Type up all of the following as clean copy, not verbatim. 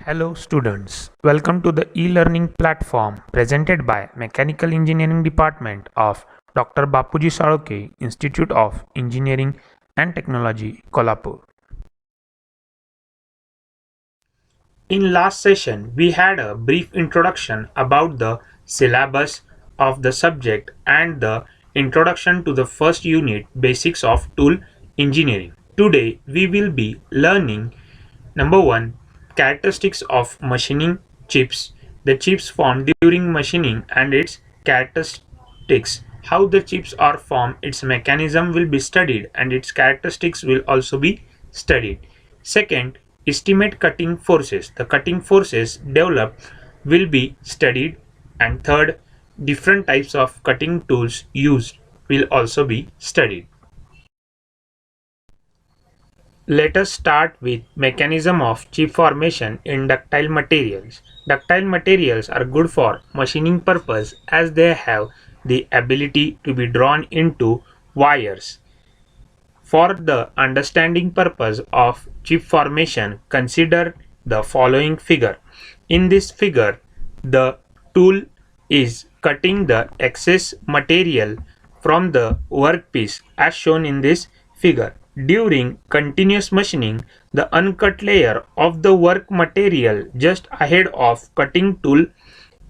Hello students, welcome to the e-learning platform presented by Mechanical Engineering Department of Dr. Bapuji Saloke Institute of Engineering and Technology, Kolhapur. In last session, we had a brief introduction about the syllabus of the subject and the introduction to the first unit, Basics of Tool Engineering. Today, we will be learning Number 1. Characteristics of machining chips. The chips formed during machining and its characteristics. How the chips are formed, its mechanism will be studied and its characteristics will also be studied. Second, estimate cutting forces. The cutting forces developed will be studied. And third, different types of cutting tools used will also be studied. Let us start with mechanism of chip formation in ductile materials. Ductile materials are good for machining purpose as they have the ability to be drawn into wires. For the understanding purpose of chip formation, consider the following figure. In this figure, the tool is cutting the excess material from the workpiece as shown in this figure. During continuous machining, the uncut layer of the work material just ahead of cutting tool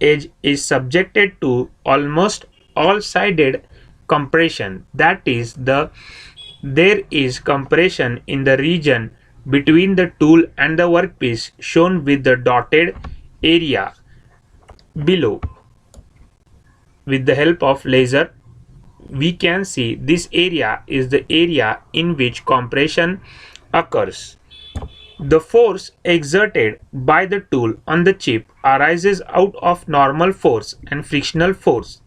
edge is subjected to almost all-sided compression. That is, there is compression in the region between the tool and the workpiece shown with the dotted area below. With the help of laser, we can see this area is the area in which compression occurs. The force exerted by the tool on the chip arises out of normal force and frictional force.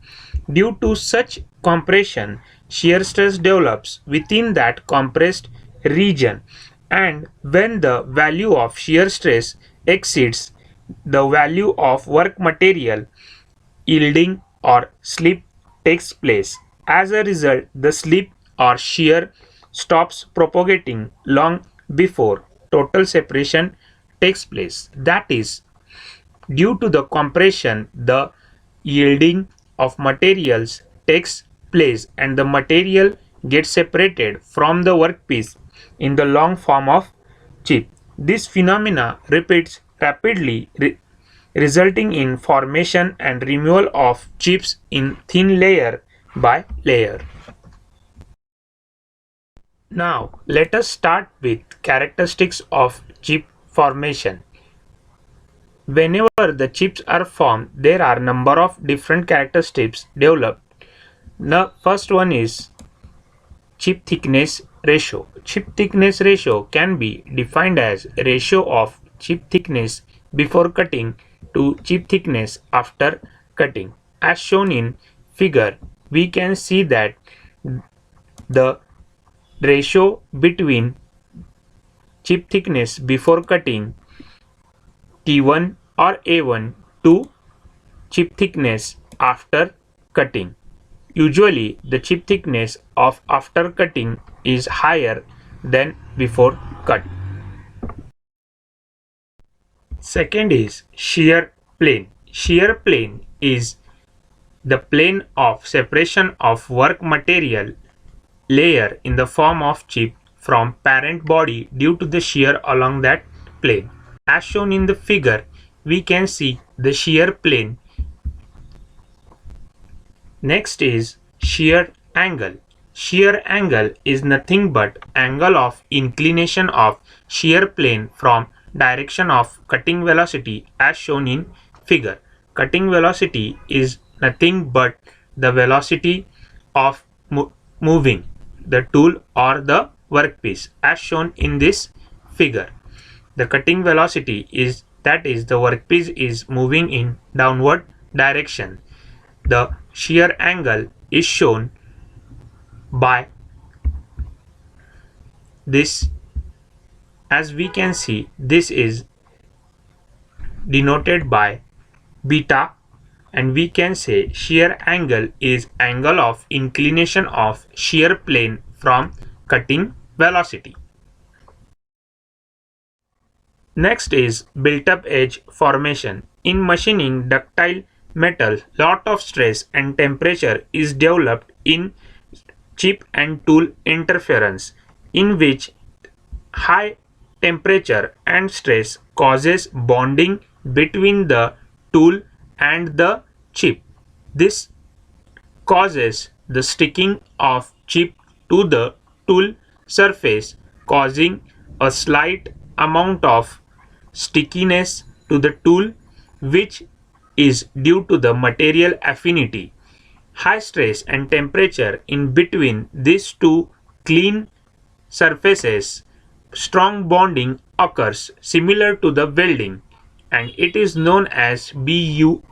Due to such compression, shear stress develops within that compressed region, and when the value of shear stress exceeds the value of work material, yielding or slip takes place. As a result, the slip or shear stops propagating long before total separation takes place. That is, due to the compression, the yielding of materials takes place and the material gets separated from the workpiece in the long form of chip. This phenomena repeats rapidly, resulting in formation and removal of chips in thin layer by layer. Now let us start with characteristics of chip formation. Whenever the chips are formed, there are number of different characteristics developed. The first one is chip thickness ratio. Chip thickness ratio can be defined as ratio of chip thickness before cutting to chip thickness after cutting. As shown in figure, we can see that the ratio between chip thickness before cutting T1 or A1 to chip thickness after cutting. Usually, the chip thickness of after cutting is higher than before cut. Second is shear plane. Shear plane is the plane of separation of work material layer in the form of chip from parent body due to the shear along that plane. As shown in the figure, we can see the shear plane. Next is shear angle. Shear angle is nothing but angle of inclination of shear plane from direction of cutting velocity as shown in figure. Cutting velocity is nothing but the velocity of moving the tool or the workpiece as shown in this figure. The cutting velocity is, that is, the workpiece is moving in downward direction. The shear angle is shown by this. As we can see, this is denoted by beta, and we can say shear angle is angle of inclination of shear plane from cutting velocity. Next is built-up edge formation. In machining ductile metal, lot of stress and temperature is developed in chip and tool interference, in which high temperature and stress causes bonding between the tool and the chip. This causes the sticking of chip to the tool surface, causing a slight amount of stickiness to the tool, which is due to the material affinity. High stress and temperature in between these two clean surfaces, strong bonding occurs similar to the welding, and it is known as BUE,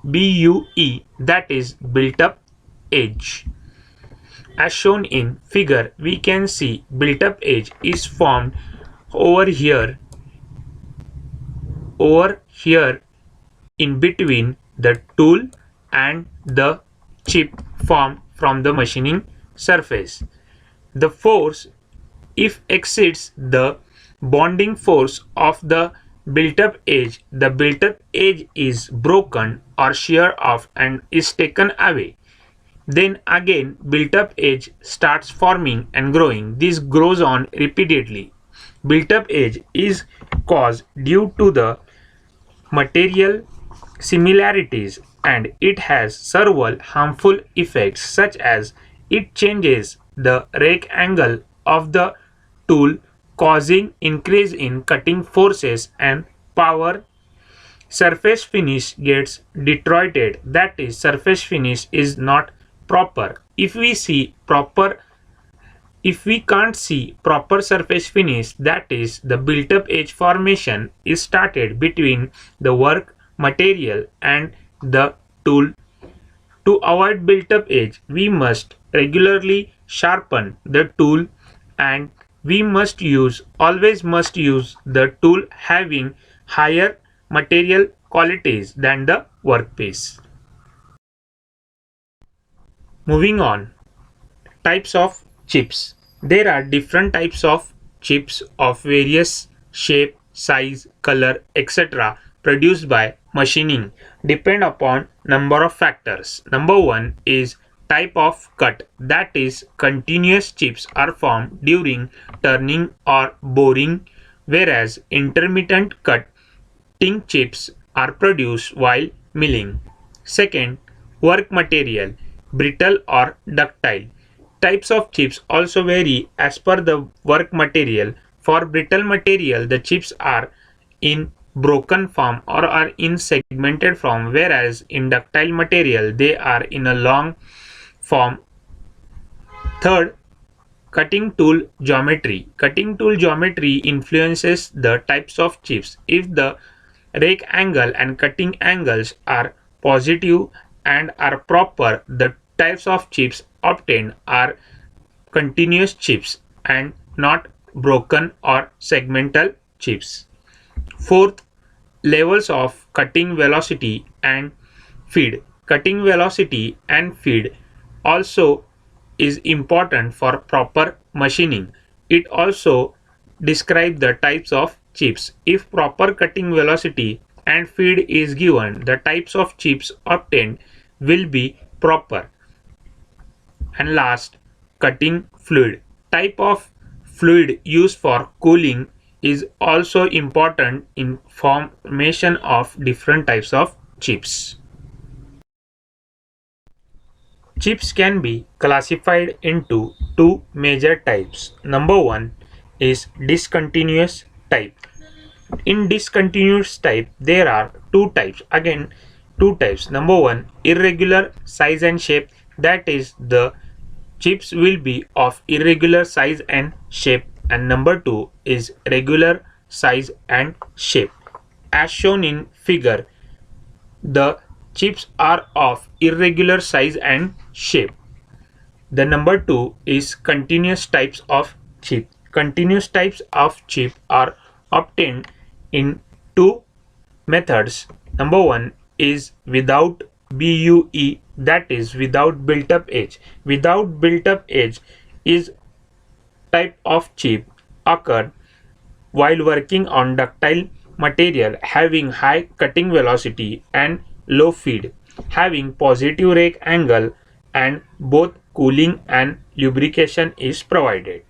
that is built up edge. As shown in figure, we can see built up edge is formed over here in between the tool and the chip formed from the machining surface. The force, if exceeds the bonding force of the built-up edge, the built-up edge is broken or shear off and is taken away. Then again built-up edge starts forming and growing. This grows on repeatedly. Built-up edge is caused due to the material similarities, and it has several harmful effects, such as it changes the rake angle of the tool, causing increase in cutting forces and power. Surface finish gets deteriorated, that is, surface finish is not proper. If we can't see proper surface finish, that is, the built-up edge formation is started between the work material and the tool. To avoid built-up edge, we must regularly sharpen the tool, and we always must use the tool having higher material qualities than the workpiece. Moving on, types of chips. There are different types of chips of various shape, size, color, etc. produced by machining depend upon number of factors. Number one is type of cut, that is, continuous chips are formed during turning or boring, whereas intermittent cutting chips are produced while milling. Second, work material, brittle or ductile. Types of chips also vary as per the work material. For brittle material, the chips are in broken form or are in segmented form, whereas in ductile material they are in a long form. Third, cutting tool geometry. Cutting tool geometry influences the types of chips. If the rake angle and cutting angles are positive and are proper, the types of chips obtained are continuous chips and not broken or segmental chips. Fourth, levels of cutting velocity and feed. Cutting velocity and feed also is important for proper machining. It also describes the types of chips. If proper cutting velocity and feed is given, the types of chips obtained will be proper. And last, cutting fluid. Type of fluid used for cooling is also important in formation of different types of chips. Chips can be classified into two major types. Number one is discontinuous type. In discontinuous type, there are two types. Again, two types. Number one, irregular size and shape. That is, the chips will be of irregular size and shape. And number two is regular size and shape. As shown in figure, the chips are of irregular size and shape. The number two is continuous types of chip. Continuous types of chip are obtained in two methods. Number one is without BUE, that is, without built-up edge. Without built-up edge is type of chip occurred while working on ductile material having high cutting velocity and low feed, having positive rake angle, and both cooling and lubrication is provided.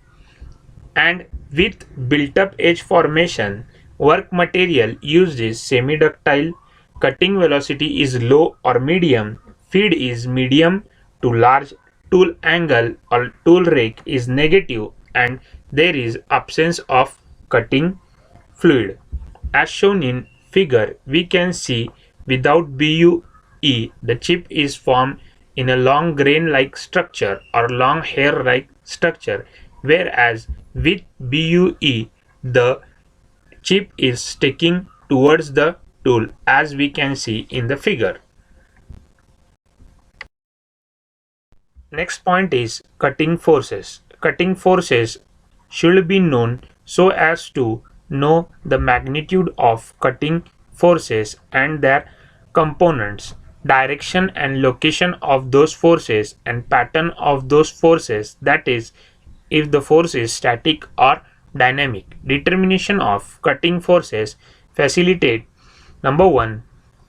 And with built-up edge formation, work material used is semi-ductile, cutting velocity is low or medium, feed is medium to large, tool angle or tool rake is negative, and there is absence of cutting fluid. As shown in figure, we can see without BUE, the chip is formed in a long grain-like structure or long hair-like structure, whereas with BUE, the chip is sticking towards the tool as we can see in the figure. Next point is cutting forces. Cutting forces should be known so as to know the magnitude of cutting forces and their components, direction and location of those forces, and pattern of those forces, that is, if the force is static or dynamic. Determination of cutting forces facilitate number 1,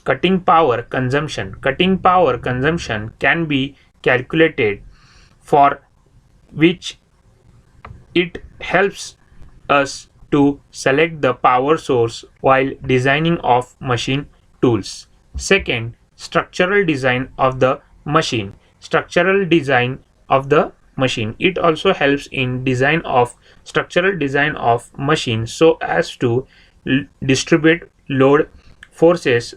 cutting power consumption. Cutting power consumption can be calculated, for which it helps us to select the power source while designing of machine tools. Second, structural design of the machine. Structural design of the machine. It also helps in design of structural design of machine so as to distribute load forces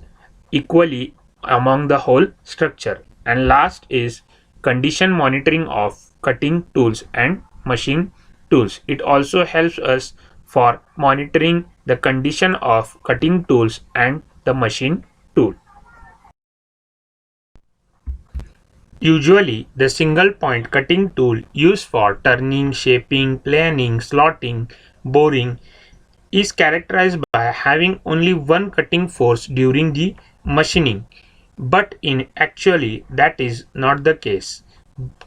equally among the whole structure. And last is condition monitoring of cutting tools and machine tools. It also helps us for monitoring the condition of cutting tools and the machine tool. Usually, the single point cutting tool used for turning, shaping, planing, slotting, boring is characterized by having only one cutting force during the machining. But in actually that is not the case.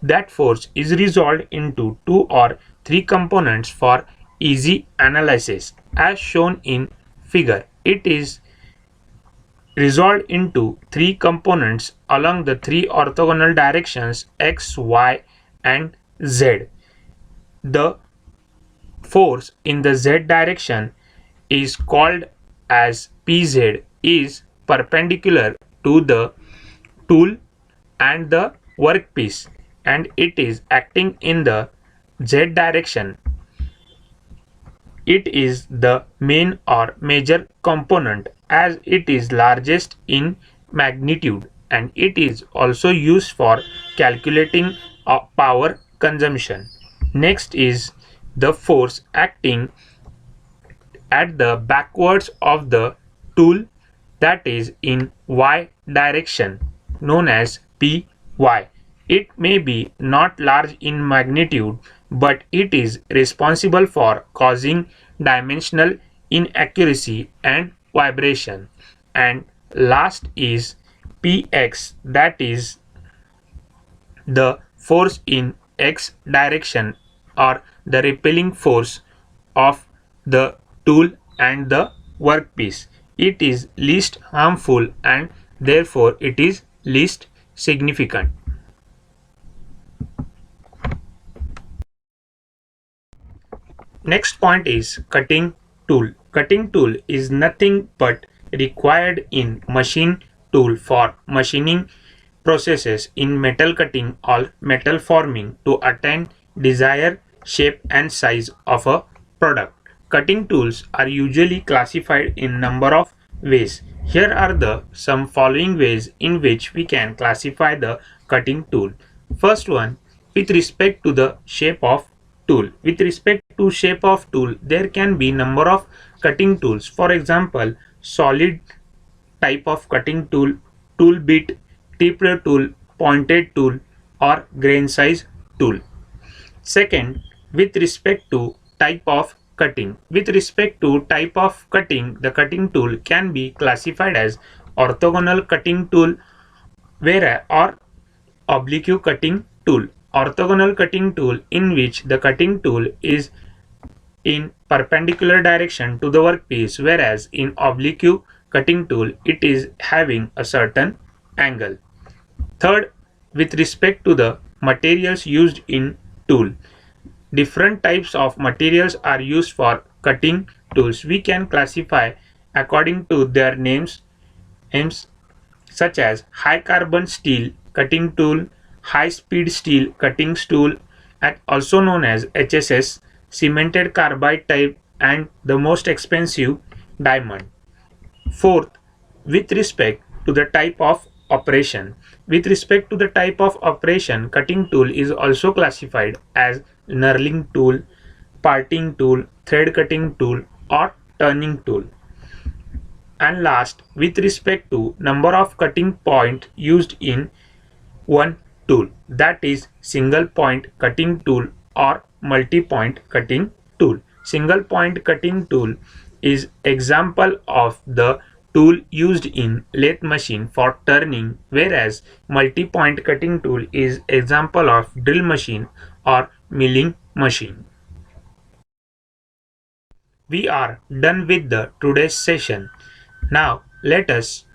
That force is resolved into 2 or 3 components for easy analysis. As shown in figure, it is resolved into 3 components along the 3 orthogonal directions x, y, and z. The force in the z direction is called as Pz, is perpendicular to the tool and the workpiece, and it is acting in the z direction. It is the main or major component as it is largest in magnitude, and it is also used for calculating power consumption. Next is the force acting at the backwards of the tool, that is in y direction, known as Py. It may be not large in magnitude, but it is responsible for causing dimensional inaccuracy and vibration. And last is Px, that is the force in x direction or the repelling force of the tool and the workpiece. It is least harmful and therefore it is least significant. Next point is cutting tool. Cutting tool is nothing but required in machine tool for machining processes in metal cutting or metal forming to attain desired shape and size of a product. Cutting tools are usually classified in number of ways. Here are the some following ways in which we can classify the cutting tool. First one, with respect to the shape of tool. With respect to shape of tool, there can be number of cutting tools. For example, solid type of cutting tool, tool bit, tipped tool, pointed tool, or grain size tool. Second, with respect to type of cutting. With respect to type of cutting, the cutting tool can be classified as orthogonal cutting tool or oblique cutting tool. Orthogonal cutting tool, in which the cutting tool is in perpendicular direction to the workpiece, whereas in oblique cutting tool it is having a certain angle. Third, with respect to the materials used in tool. Different types of materials are used for cutting tools. We can classify according to their names such as high carbon steel cutting tool, high speed steel cutting tool, and also known as HSS, cemented carbide type, and the most expensive diamond. Fourth, with respect to the type of operation. With respect to the type of operation, cutting tool is also classified as knurling tool, parting tool, thread cutting tool, or turning tool. And last, with respect to number of cutting point used in one tool, that is single point cutting tool or multi-point cutting tool. Single point cutting tool is example of the tool used in lathe machine for turning, whereas multi-point cutting tool is example of drill machine or milling machine. We are done with the today's session. Now let us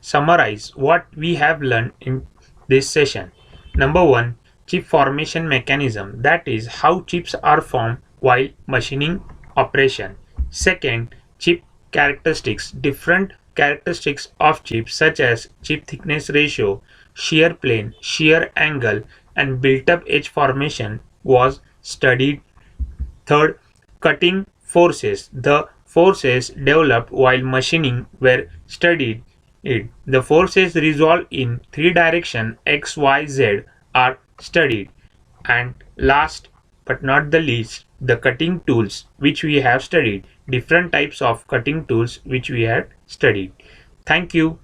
summarize what we have learned in this session. Number 1, chip formation mechanism, that is how chips are formed while machining operation. Second, chip characteristics, different characteristics of chips such as chip thickness ratio, shear plane, shear angle, and built up edge formation was studied. Third, cutting forces. The forces developed while machining were studied. The forces resolved in three directions X, Y, Z are studied. And last but not the least, the cutting tools which we have studied. Different types of cutting tools which we have studied. Thank you.